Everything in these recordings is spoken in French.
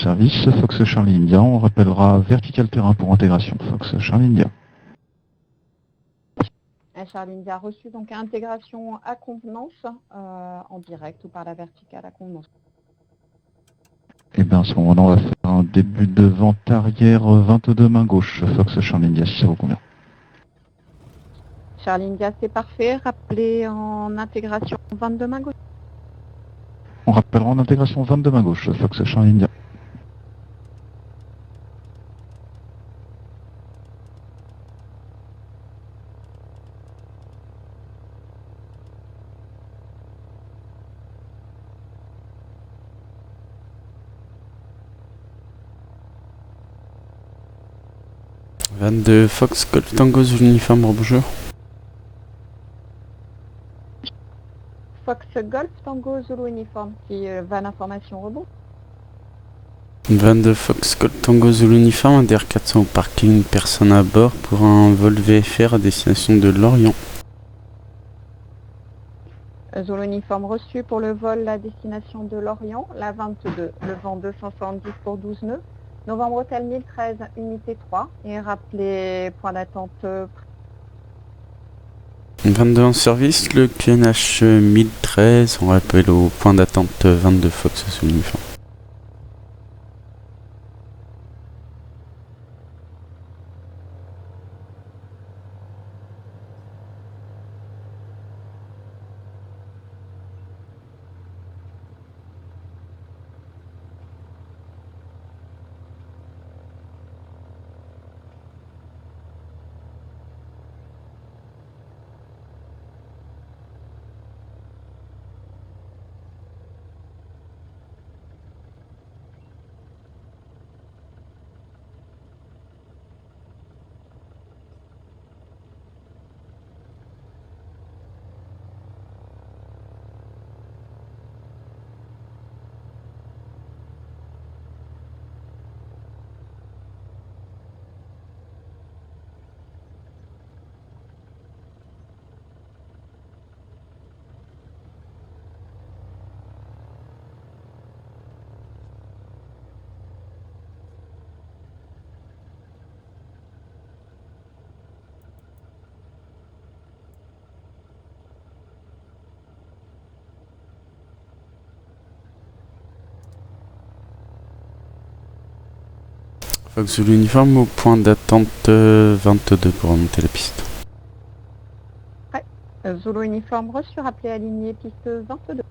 service, Fox Charlie India, on rappellera vertical terrain pour intégration, Fox Charlie India. Charlie India reçu, donc intégration à convenance en direct ou par la verticale à convenance. Et bien à ce moment-là, on va faire un début de vente arrière 22 main gauche, Fox Charlie India, si ça vous convient. Charlie India, c'est parfait. Rappelez en intégration 22 main gauche. On rappellera en intégration 22 main gauche, Fox Charlie India. De Fox Golf Tango Zulu Uniforme, bonjour. Fox Golf Tango Zulu Uniforme, qui va l'information rebond. 22 Fox Golf Tango Zulu Uniforme, un DR400 au parking, personne à bord pour un vol VFR à destination de Lorient. Zulu Uniforme reçu pour le vol à destination de Lorient, la 22, le vent 270 pour 12 nœuds. Novembre Hôtel 1013, unité 3, et rappelez point d'attente. 22 en service, le QNH 1013, on rappelle au point d'attente 22 Fox Zulu Uniforme. Fox Zulu Uniforme au point d'attente 22 pour remonter la piste. Ouais. Zulu Uniforme reçu, rappelez aligné piste 22.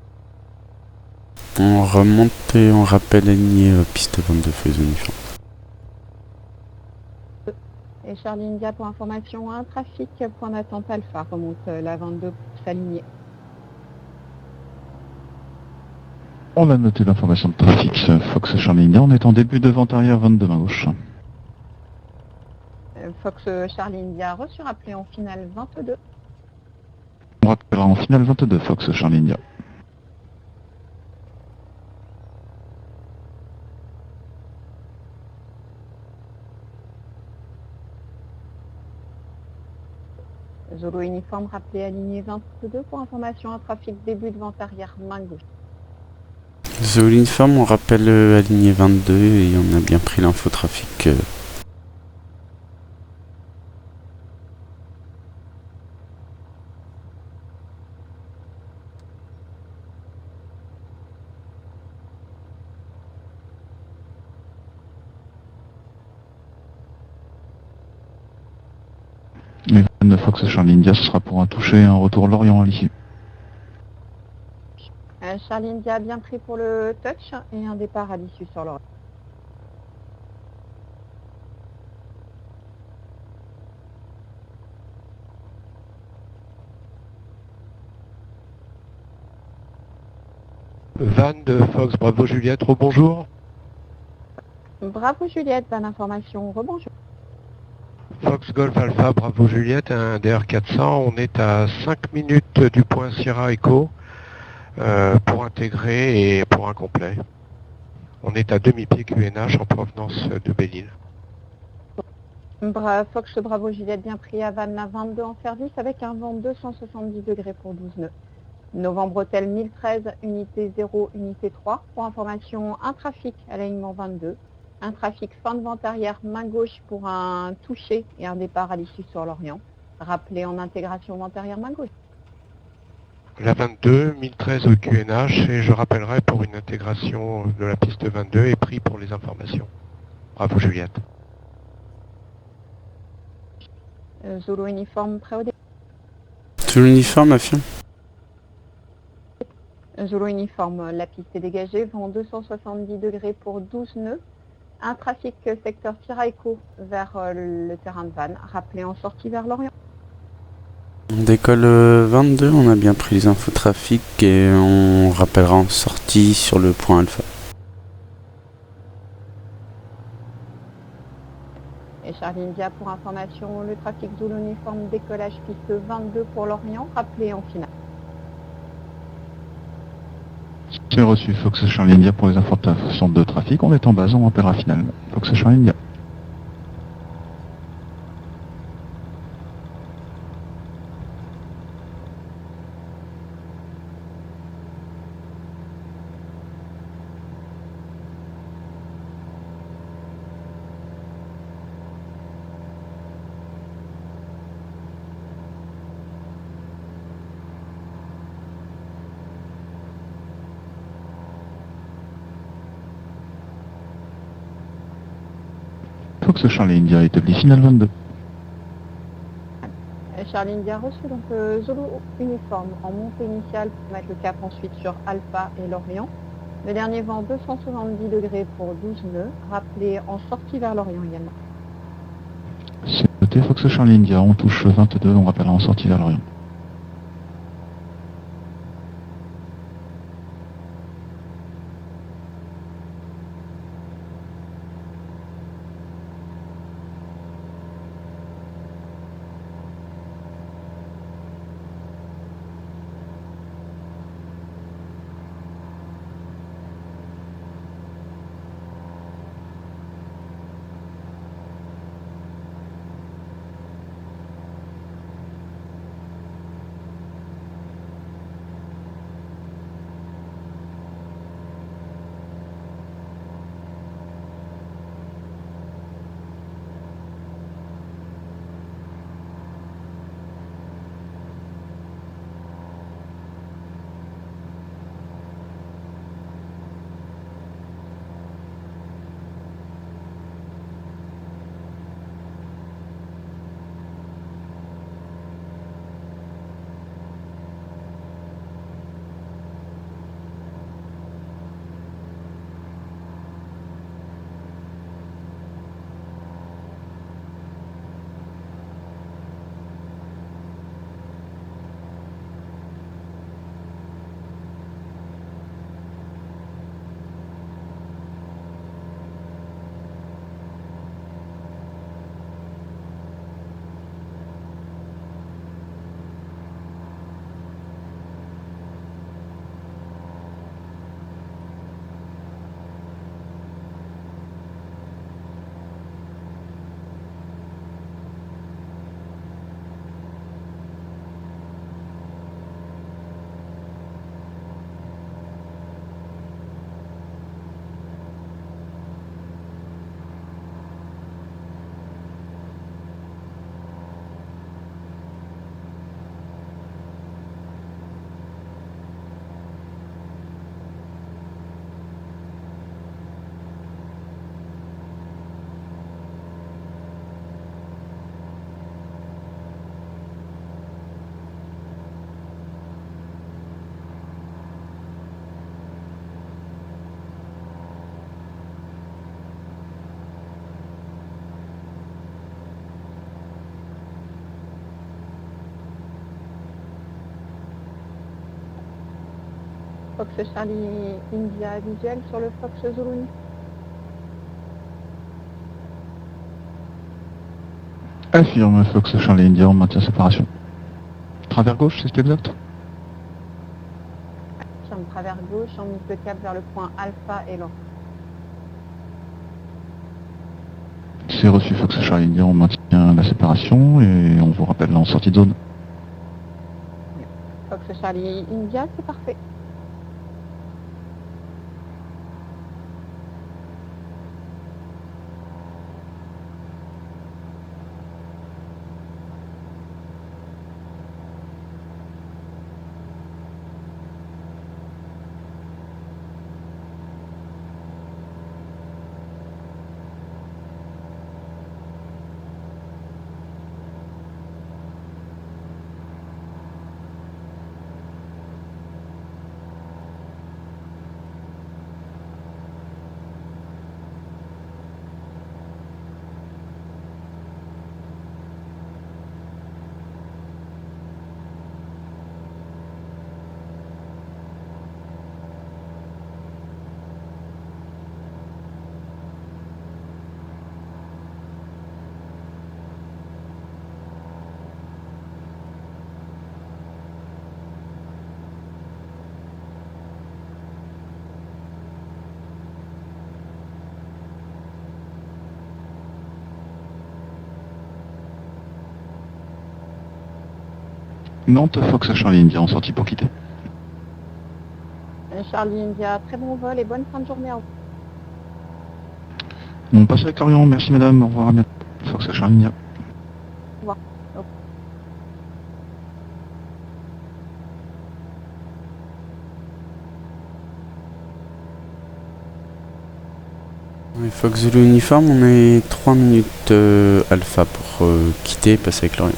On remonte et on rappelle aligné piste 22 Fox Zulu Uniforme. Et Charlie India pour information 1, trafic, point d'attente Alpha, remonte la 22 pour s'aligner. On a noté l'information de trafic, Fox Charlie India, on est en début de vente arrière 22 main gauche. Fox Charlie India reçu, rappelez en finale 22. On rappellera en finale 22 Fox Charlie India. Zulu Uniforme, rappelez aligné 22 pour information un trafic début de vente arrière main gauche. Zulu Uniforme, on rappelle aligné 22 et on a bien pris l'info trafic. Les 29 Fox Charlie India, ce sera pour un toucher et un retour Lorient à l'issue. Charlie India bien pris pour le touch et un départ à l'issue sur l'oreille. Van de Fox Bravo Juliette, rebonjour. Bravo Juliette, bonne information, rebonjour. Fox Golf Alpha Bravo Juliette, un DR400, on est à 5 minutes du point Sierra Echo pour intégrer et pour un complet. On est à demi-pied QNH en provenance de Belle-Île. Fox Bravo Juliette bien pris à Vannes 22 en service avec un vent 270 degrés pour 12 nœuds. Novembre Hôtel 1013, unité 0, unité 3. Pour information, un trafic à l'alignement 22. Un trafic fin de vente arrière main gauche pour un toucher et un départ à l'issue sur l'Orient. Rappelez en intégration vente arrière main gauche. La 22, 1013 au QNH et je rappellerai pour une intégration de la piste 22 et pris pour les informations. Bravo Juliette. Zulu uniforme prêt au départ. Zulu uniforme affirme. Zulu uniforme, la piste est dégagée, vent 270 degrés pour 12 nœuds. Un trafic secteur Siraïco vers le terrain de Vannes. Rappelez en sortie vers l'Orient. On décolle 22, on a bien pris les infos trafic et on rappellera en sortie sur le point alpha. Et Charlie India pour information, le trafic Zulu uniforme décollage piste 22 pour l'Orient. Rappelez en finale. C'est reçu, Fox Charlie India pour les informations de trafic. On est en base, on rappellera finalement. Fox Charlie India. Fox Charlie India établi final 22. Charlie India reçu donc Zulu uniforme en montée initiale pour mettre le cap ensuite sur Alpha et l'Orient. Le dernier vent 270 degrés pour 12 nœuds. Rappelez en sortie vers l'Orient également. C'est noté, Fox Charlie India, on touche 22, on rappellera en sortie vers l'Orient. Fox Charlie India visuel sur le Fox Zulu. Affirme, Fox Charlie India, on maintient séparation. Travers gauche, c'est exact? Affirme travers gauche, on mise le cap vers le point Alpha et l'Orient. C'est reçu, Fox Charlie India, on maintient la séparation et on vous rappelle en sortie de zone. Fox Charlie India, c'est parfait. Nantes, Fox Charlie India en sortie pour quitter. Charlie India, très bon vol et bonne fin de journée à vous. On passe avec Lorient, merci madame, au revoir à bientôt. Fox Charlie India. Au revoir. Ouais, Fox Zulu uniforme, on est 3 minutes alpha pour quitter et passer avec Lorient.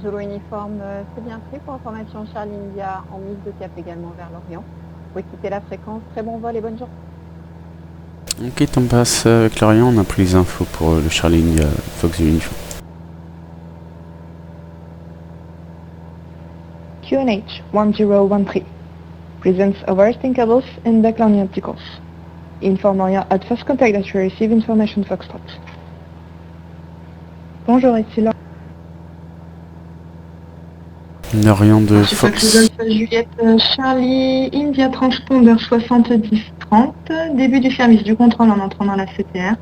Zulu uniforme, c'est bien pris pour information Charlie India en mise de cap également vers l'Orient. Vous pouvez quitter la fréquence, très bon vol et bonne journée. Ok, on passe avec Lorient, on a pris les infos pour le Charlie India Fox Zulu uniforme. QNH 1013 presents oversting cables and background opticals. Inform Lorient at first contact that you receive information Foxtrot. Bonjour, ici Lorient. Lorient de Fox. Juliette Charlie India transpondeur 7030, début du service du contrôle en entrant dans la CTR.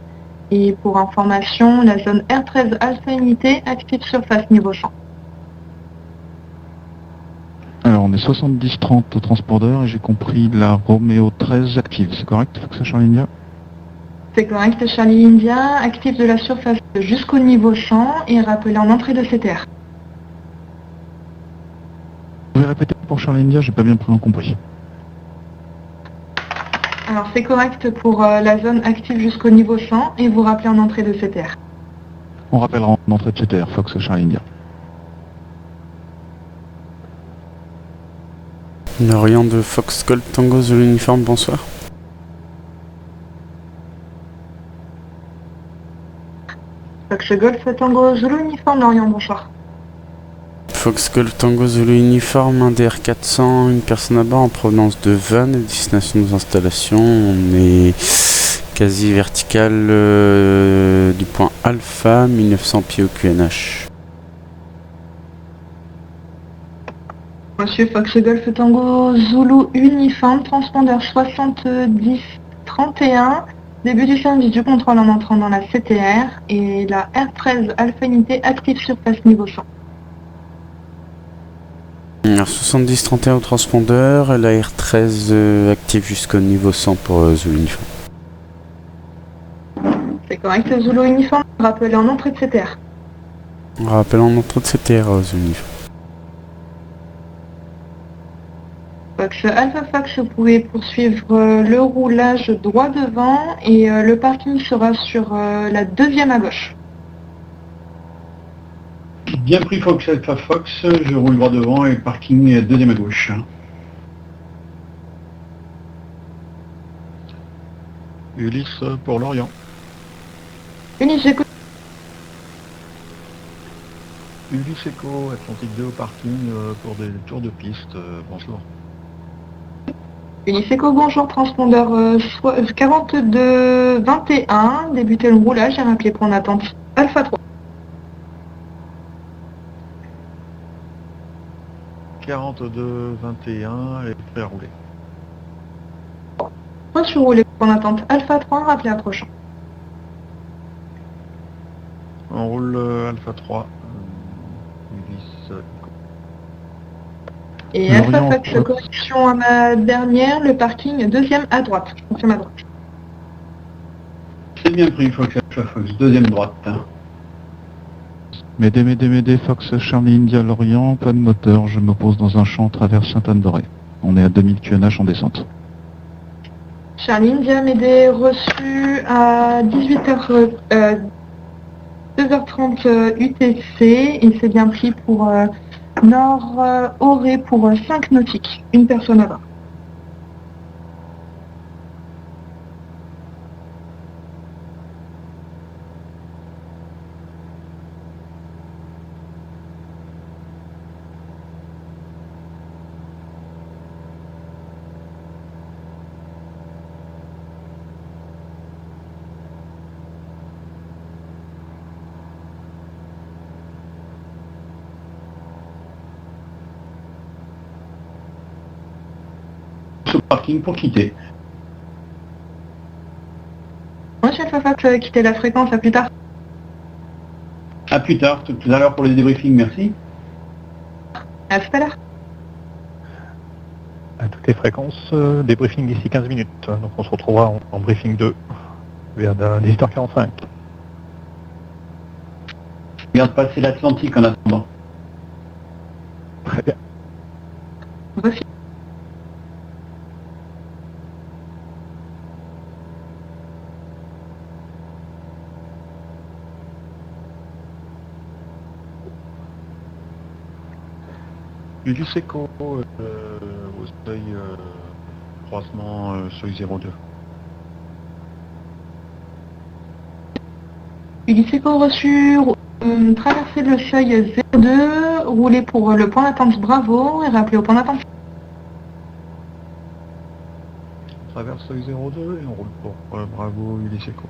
Et pour information, la zone R13 Alpha Unité active surface niveau champ. Alors on est 70-30 au transpondeur et j'ai compris la Romeo 13 active, c'est correct Fox Charlie India? C'est correct, Charlie India active de la surface jusqu'au niveau 100 et rappelé en entrée de CTR. Vous pouvez répéter pour Charlie India, j'ai pas bien compris. Alors c'est correct pour la zone active jusqu'au niveau 100 et vous rappelez en entrée de CTR. On rappellera en entrée de CTR, Fox Charlie India. Lorient de Fox Gold Tango Zulu uniforme, bonsoir. Fox Golf Tango Zulu uniforme Lorient, bonsoir. Fox Gold Tango Zulu uniforme, un DR400, une personne à bord en provenance de Vannes, destination de nos installations. On est quasi vertical du point alpha, 1900 pieds au QNH. Monsieur Fox Golf Tango Zulu uniforme, transpondeur 7031, début du service du contrôle en entrant dans la CTR et la R13 Alpha Unité active surface niveau 100. Alors 70-31 au transpondeur, et la R13 active jusqu'au niveau 100 pour Zulu uniforme. C'est correct, Zulu uniforme, rappelé en entrée de CTR. On rappelle en entrée de CTR Zulu uniforme. Fox Alpha Fox, vous pouvez poursuivre le roulage droit devant et le parking sera sur la deuxième à gauche. Bien pris Fox Alpha Fox, je roule droit devant et parking deuxième à gauche. Ulysse pour Lorient. Ulysse Echo. Ulysse Echo, Atlantique 2 au parking pour des tours de piste, bonjour. Ulysse Echo, bonjour, transpondeur 4221, débutez le roulage et rappelez pour en attente Alpha 3. 42-21 et prêt à rouler. Reçu roulé pour en attente Alpha 3, rappelez approchant. On roule Alpha 3. Ulysse. Et Alpha Lorient, Fox, correction à ma dernière, le parking deuxième à droite. Je confirme à droite. C'est bien pris, Fox Alpha Fox, deuxième droite. Médée, Fox Charlie India Lorient, pas de moteur, je me pose dans un champ travers Sainte-Anne-d'Auray. On est à 2000 QNH en descente. Charlie India Médée reçu à 2h30 UTC et c'est bien pris pour Nord Auré pour 5 nautiques. Une personne à bord. Sous parking pour quitter. Monsieur Alpha Fox, quittez la fréquence, à plus tard. À plus tard, tout à l'heure pour les débriefings, merci. À tout à l'heure. À toutes les fréquences, débriefing d'ici 15 minutes. Donc on se retrouvera en briefing 2 vers 18h45. Regarde passer l'Atlantique en attendant. Très bien. Voici. Ulyseco, au seuil croisement seuil 02. Ulyseco reçu, traverser le seuil 02, rouler pour le point d'attente Bravo et rappeler au point d'attente. On traverse seuil 02 et on roule pour Bravo Ulyseco.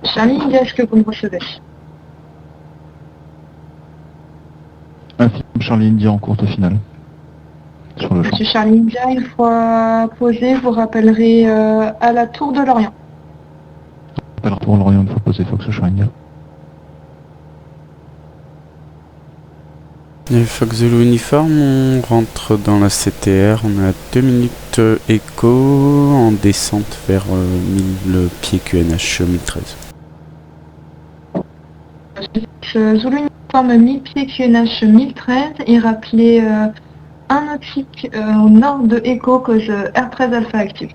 Charlie India, est-ce que vous me recevez? Infirme Charlie India en courte finale. Sur le champ. Monsieur Charlie India, une fois posé, vous rappellerez à la tour de Lorient. Appel pour Lorient une fois posé Fox Charlie India. Et Fox Zulu uniforme, on rentre dans la CTR, on est à 2 minutes écho en descente vers 1000 pieds QNH 1013. Zulu uniforme 1000 pieds QNH 1013 et rappelez un nautique au nord de Echo cause R13 Alpha active.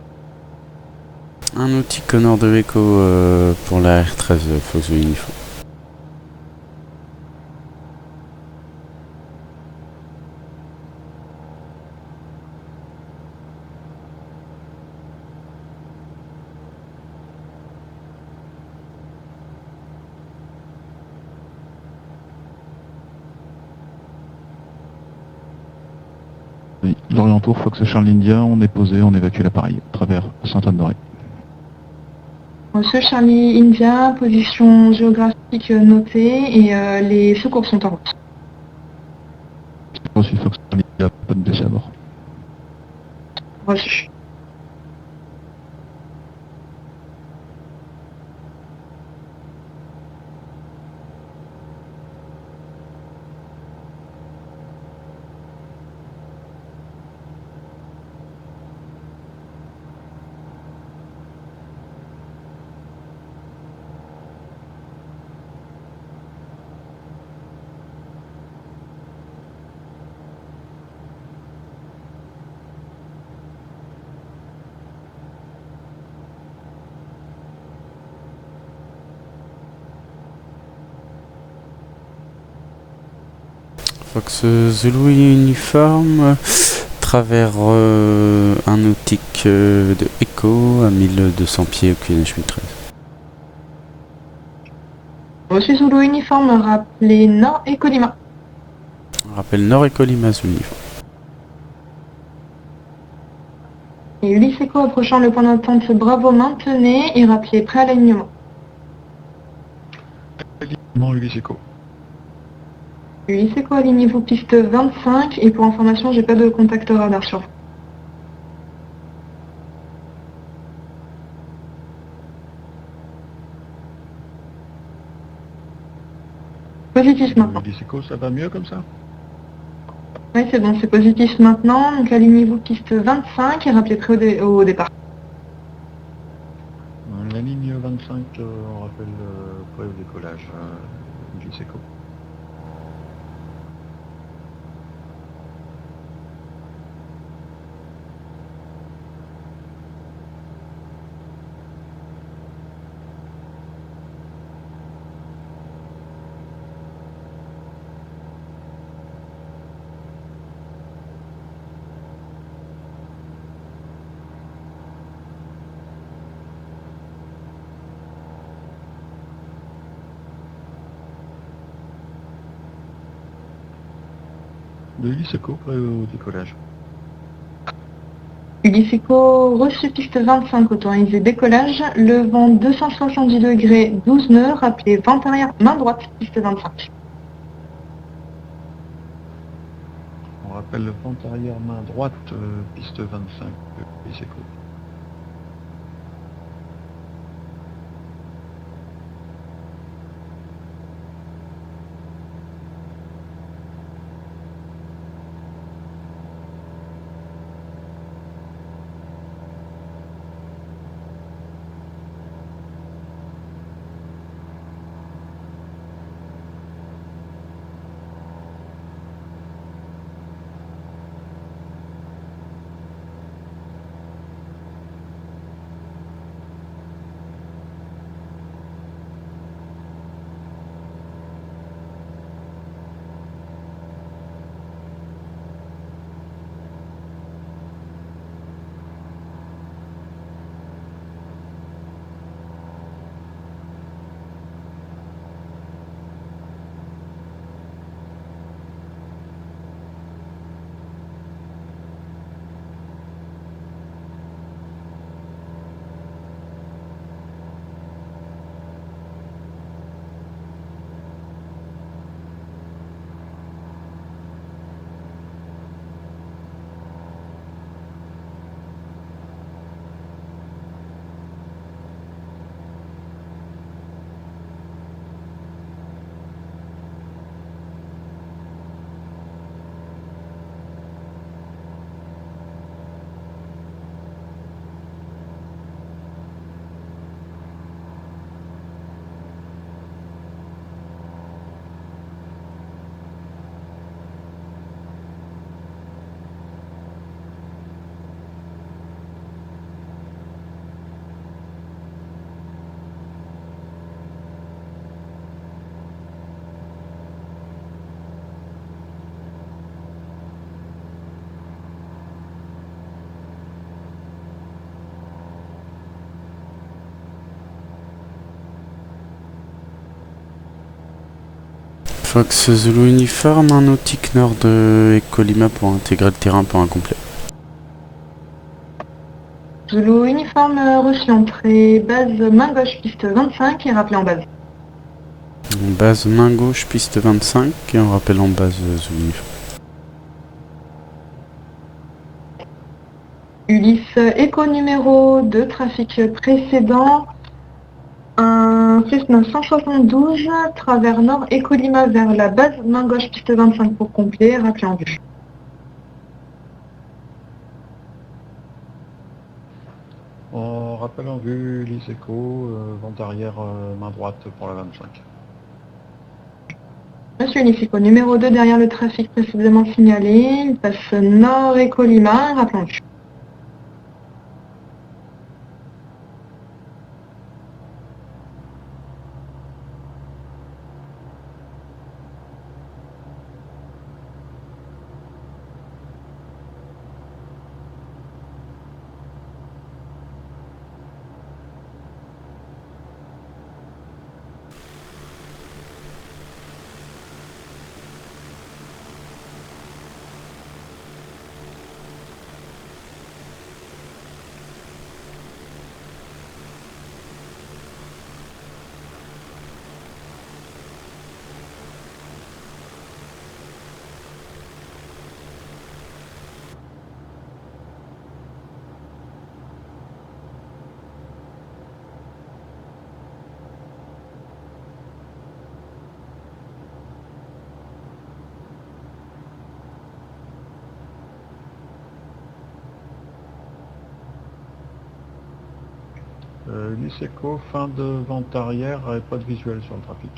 Un nautique au nord de Echo pour la R13 Fox Zulu uniforme. Oui, Lorient Tour, Fox Charlie India, on est posé, on évacue l'appareil, à travers Sainte-Anne-d'Auray. Monsieur Charlie India, position géographique notée et les secours sont en route. Reçu Fox Charlie India, pas de blessé à bord. Reçu. Fox Zulu uniforme, travers un nautique de Echo à 1200 pieds au QNH 1013. Reçu Zulu uniforme, rappelez Nord et Colima. Rappel Nord Echo Lima Zulu uniforme. Et Ulysse Echo approchant le point d'attente Bravo, maintenez et rappelez prêt à l'alignement. Non, Ulysse Echo. Ulysse Echo, alignez-vous piste 25 et pour information, j'ai pas de contact radar sur vous. Positif maintenant. Ulysse Echo, ça va mieux comme ça? Oui, c'est bon, c'est positif maintenant. Donc alignez-vous piste 25 et rappelez prêt au départ. La ligne 25, on rappelle prêt au décollage. Ulysse Echo. De Ulysse Echo, prêt au décollage. Ulysse Echo, reçu piste 25, autorisé décollage. Le vent 270 degrés, 12 nœuds, rappelez vent arrière, main droite, piste 25. On rappelle le vent arrière main droite, piste 25, Ulysse Echo. Fox Zulu Uniforme, un nautique nord de Echo Lima pour intégrer le terrain pour un complet. Zulu uniforme reçu, entrée base main gauche, piste 25 et rappelez en base. Base main gauche, piste 25 et on rappelle en base Zulu Uniforme. Ulysse Echo numéro 2, trafic précédent. Un Cessna 172, travers nord Echo Lima vers la base main gauche, piste 25 pour complet, rappelez en vue. On rappelle en vue Ulysse Echo, vent arrière main droite pour la 25. Monsieur Ulysse Echo numéro 2, derrière le trafic précédemment signalé, il passe nord Echo Lima, rappelez en vue. Lyseco, fin de vente arrière et pas de visuel sur le trafic.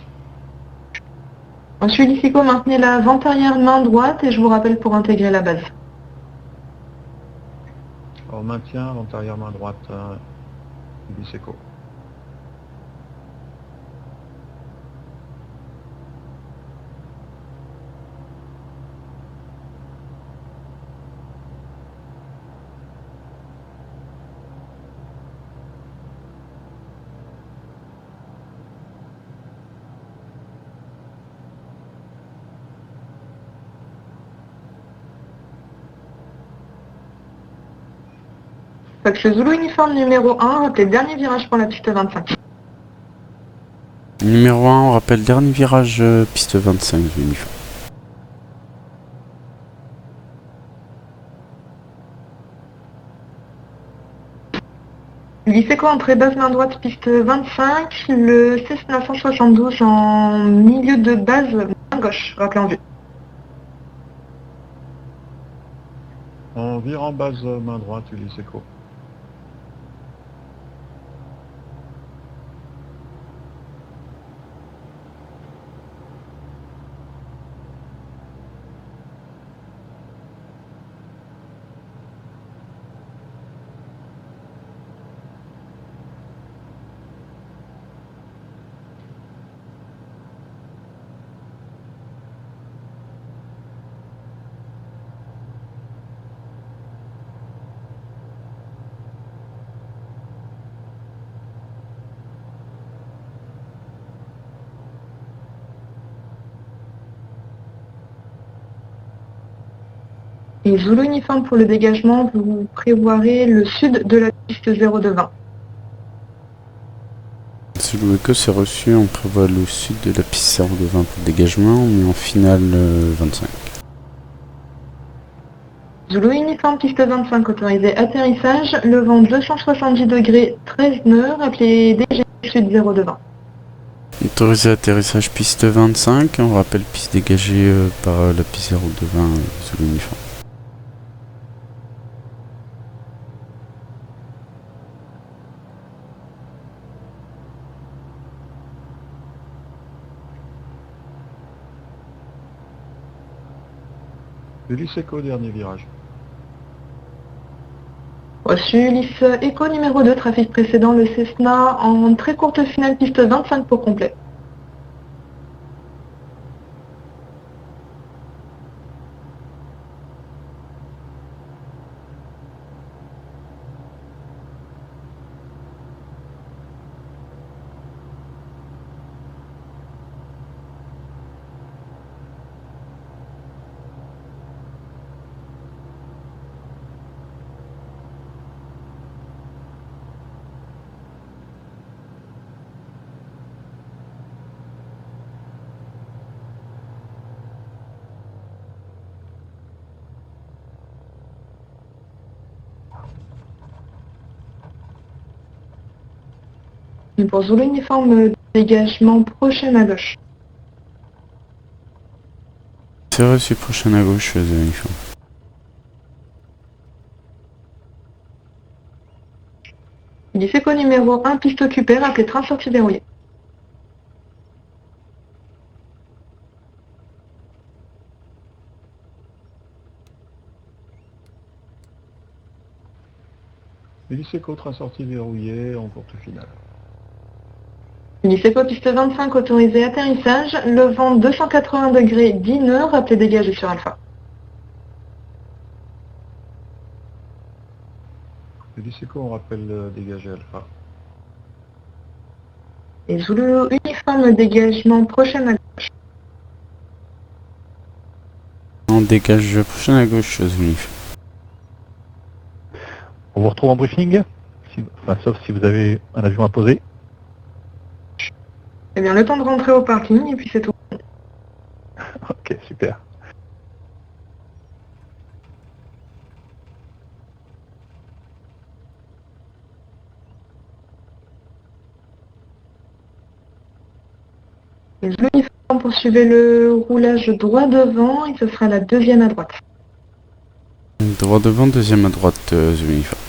Ensuite, Lyseco, maintenez la vente arrière main droite et je vous rappelle pour intégrer la base. Alors maintien, vente arrière main droite, Lyseco. Fox Zulu uniforme numéro 1, rappelez dernier virage pour la piste 25. Numéro 1, on rappelle dernier virage piste 25 de l'uniforme. Lyseco, entrée base main droite piste 25, le Cessna 172 en milieu de base main gauche, rappelez en vue. On vire en base main droite, Lyseco. Et Zulu uniforme pour le dégagement, vous prévoirez le sud de la piste 0220. Zulu Echo c'est reçu, on prévoit le sud de la piste 0220 pour le dégagement, on est en finale 25. Zulu uniforme piste 25 autorisé atterrissage, le vent 270 degrés 13 nœuds, rappelez DG sud 0220. Autorisé atterrissage piste 25, on rappelle piste dégagée par la piste 0220 Zulu uniforme. Lyseco, dernier virage. Reçu, Lys Echo numéro 2, trafic précédent, le Cessna en très courte finale piste 25 pour complet. Et pour Zulu uniforme, dégagement prochaine à gauche. C'est reçu, prochaine à gauche Zulu uniforme. Lyseco numéro 1, piste occupée, rappelez train sortie verrouillé. Lyseco, train sorti verrouillé en courte finale. Lyseco piste 25 autorisé atterrissage, le vent 280 degrés 10 nœuds, rappelez dégagé sur Alpha. Lyseco, on rappelle dégager Alpha. Et Zulu uniforme, dégagement prochaine à gauche. On dégage prochaine à gauche Zulu uniforme. On vous retrouve en briefing, sauf si vous avez un avion à poser. Eh bien, le temps de rentrer au parking et puis c'est tout. Ok, super. Et Zulu uniforme, poursuivez le roulage droit devant et ce sera la deuxième à droite. Droit devant, deuxième à droite Zulu uniforme.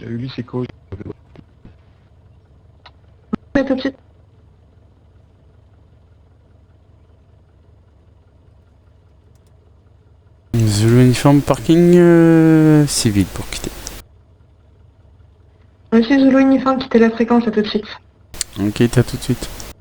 Ulysse Echo. À tout de suite. Zulu uniforme parking civil pour quitter. Monsieur Zulu Uniforme, quittez la fréquence, à tout de suite. Ok, t'as tout de suite.